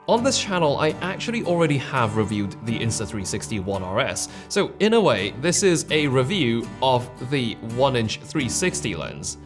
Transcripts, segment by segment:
On this channel, I actually already have reviewed the Insta360 One RS, so in a way, this is a review of the 1-inch 360 lens.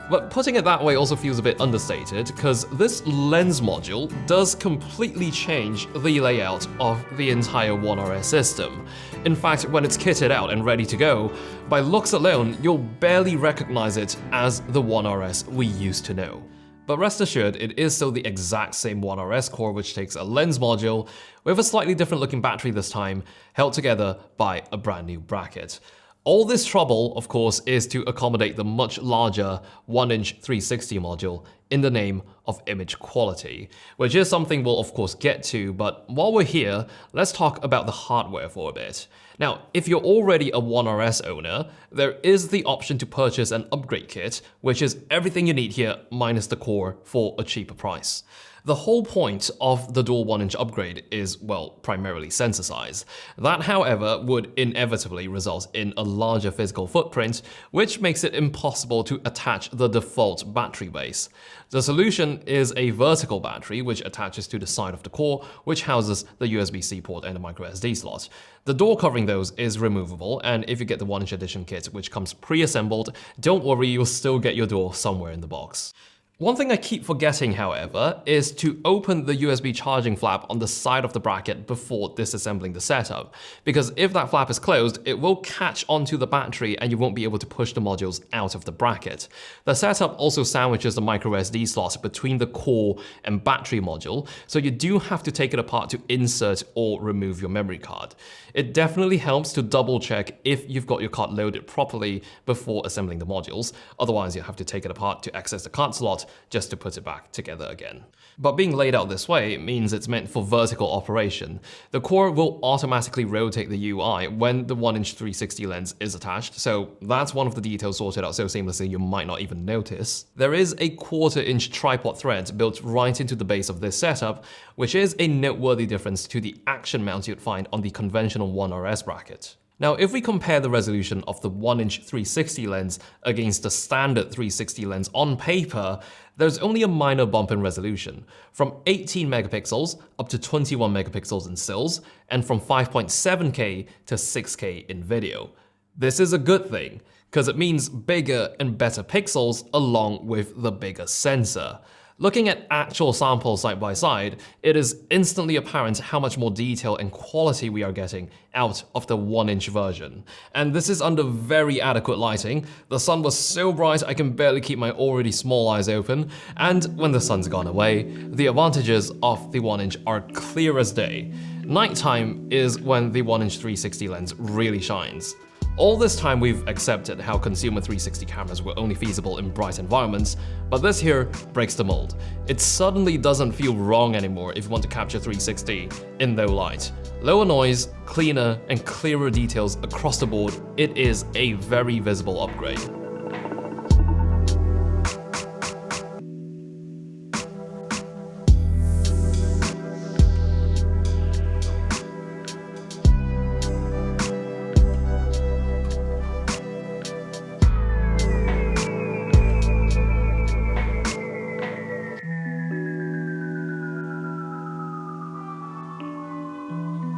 But putting it that way also feels a bit understated, because this lens module does completely change the layout of the entire One RS system. In fact, when it's kitted out and ready to go, by looks alone, you'll barely recognize it as the One RS we used to know. But rest assured, it is still the exact same One RS core, which takes a lens module with a slightly different looking battery this time, held together by a brand new bracket. All this trouble, of course, is to accommodate the much larger 1-inch 360 module in the name of image quality, which is something we'll of course get to, but while we're here, let's talk about the hardware for a bit. Now, if you're already a One RS owner, there is the option to purchase an upgrade kit, which is everything you need here minus the core for a cheaper price. The whole point of the dual 1-inch upgrade is, well, primarily sensor size. That, however, would inevitably result in a larger physical footprint, which makes it impossible to attach the default battery base. The solution is a vertical battery, which attaches to the side of the core, which houses the USB-C port and a microSD slot. The door covering those is removable, and if you get the 1-inch edition kit, which comes pre-assembled, don't worry, you'll still get your door somewhere in the box. One thing I keep forgetting, however, is to open the USB charging flap on the side of the bracket before disassembling the setup, because if that flap is closed, it will catch onto the battery and you won't be able to push the modules out of the bracket. The setup also sandwiches the microSD slot between the core and battery module, so you do have to take it apart to insert or remove your memory card. It definitely helps to double check if you've got your card loaded properly before assembling the modules, otherwise you'll have to take it apart to access the card slot just to put it back together again. But being laid out this way means it's meant for vertical operation. The core will automatically rotate the UI when the 1-inch 360 lens is attached, so that's one of the details sorted out so seamlessly you might not even notice. There is a 1/4-inch tripod thread built right into the base of this setup, which is a noteworthy difference to the action mount you'd find on the conventional One RS bracket. Now, if we compare the resolution of the 1-inch 360 lens against the standard 360 lens on paper, there's only a minor bump in resolution, from 18 megapixels up to 21 megapixels in stills, and from 5.7K to 6K in video. This is a good thing, because it means bigger and better pixels along with the bigger sensor. Looking at actual samples side by side, it is instantly apparent how much more detail and quality we are getting out of the 1-inch version. And this is under very adequate lighting. The sun was so bright I can barely keep my already small eyes open, and when the sun's gone away, the advantages of the 1-inch are clear as day. Nighttime is when the 1-inch 360 lens really shines. All this time we've accepted how consumer 360 cameras were only feasible in bright environments, but this here breaks the mold. It suddenly doesn't feel wrong anymore if you want to capture 360 in low light. Lower noise, cleaner and clearer details across the board, it is a very visible upgrade.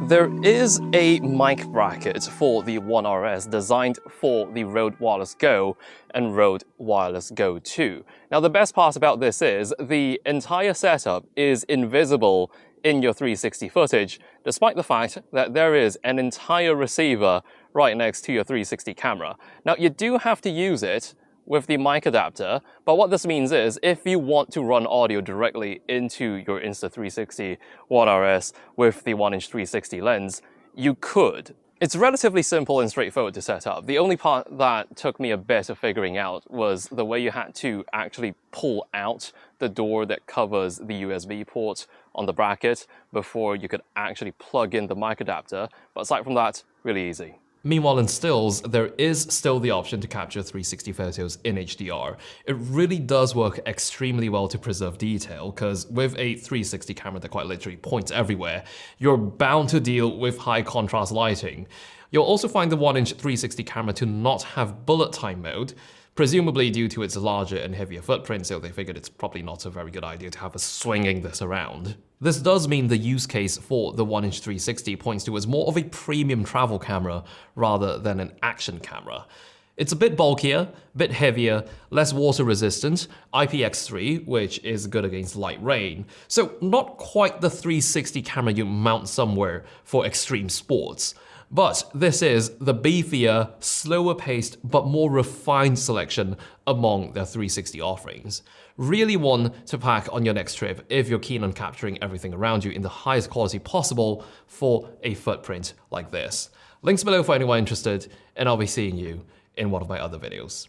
There is a mic bracket for the One RS designed for the Rode Wireless Go and Rode Wireless Go 2. Now, the best part about this is the entire setup is invisible in your 360 footage, despite the fact that there is an entire receiver right next to your 360 camera. Now, you do have to use it with the mic adapter, but what this means is if you want to run audio directly into your Insta360 One RS with the 1-inch 360 lens, you could. It's relatively simple and straightforward to set up. The only part that took me a bit of figuring out was the way you had to actually pull out the door that covers the USB port on the bracket before you could actually plug in the mic adapter, but aside from that, really easy. Meanwhile, in stills, there is still the option to capture 360 photos in HDR. It really does work extremely well to preserve detail, because with a 360 camera that quite literally points everywhere, you're bound to deal with high contrast lighting. You'll also find the 1-inch 360 camera to not have bullet time mode. presumably due to its larger and heavier footprint, so they figured it's probably not a very good idea to have us swinging this around. This does mean the use case for the 1-inch 360 points to as more of a premium travel camera rather than an action camera. It's a bit bulkier, bit heavier, less water resistant, IPX3, which is good against light rain, so not quite the 360 camera you mount somewhere for extreme sports. But this is the beefier, slower paced, but more refined selection among their 360 offerings. Really one to pack on your next trip if you're keen on capturing everything around you in the highest quality possible for a footprint like this. Links below for anyone interested, and I'll be seeing you in one of my other videos.